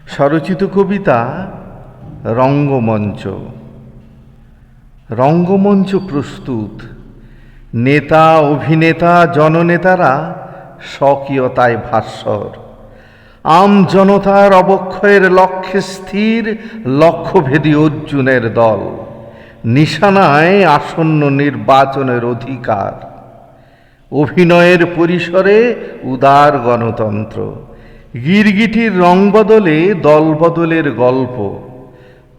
স্বরচিত কবিতা রঙ্গমঞ্চ। রঙ্গমঞ্চ প্রস্তুত। নেতা, অভিনেতা, জননেতারা স্বকীয়তায় ভাস্বর। আম জনতার অবক্ষয়ের লক্ষ্যে স্থির, লক্ষ্যভেদী অর্জুনের দল। নিশানায় আসন্ন নির্বাচনের অধিকার। অভিনয়ের পরিসরে উদার গণতন্ত্র। গিরগিটির রং বদলে দল বদলের গল্প।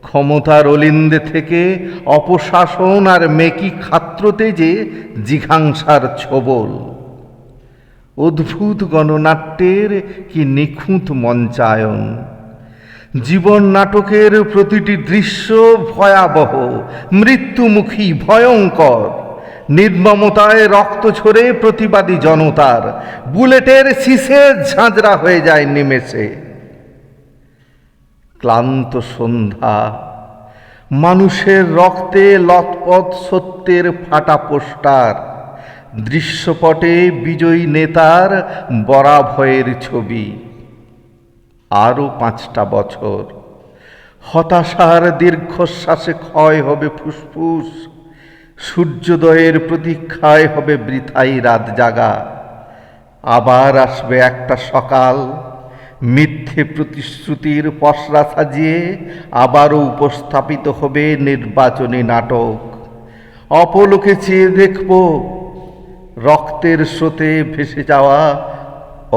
ক্ষমতার অলিন্দে থেকে অপশাসন আর মেকি খাত্রতেজে জিঘাংসার ছোবল। অদ্ভুত গণনাট্যের কি নিখুঁত মঞ্চায়ন। জীবন নাটকের প্রতিটি দৃশ্য ভয়াবহ, মৃত্যুমুখী, ভয়ঙ্কর। নির্মমতায় রক্ত ঝরে প্রতিবাদী জনতার। বুলেটের শিশে ঝাঁঝরা হয়ে যায় নিমেষে। ক্লান্ত সন্ধ্যা, মানুষের রক্তে লতপত সত্যের ফাটা পোস্টার। দৃশ্যপটে বিজয়ী নেতার বরাভয়ের ছবি। আরও 5টা বছর, হতাশার দীর্ঘশ্বাসে ক্ষয় হবে ফুসফুস। সূর্যোদয়ের প্রতীক্ষায় হবে বৃথাই রাত জাগা। আবার আসবে একটা সকাল, মিথ্যে প্রতিশ্রুতির পসরা সাজিয়ে আবারও উপস্থাপিত হবে নির্বাচনী নাটক। অপলোকে চেয়ে দেখব রক্তের স্রোতে ভেসে যাওয়া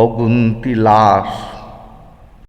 অগুন্তি লাশ।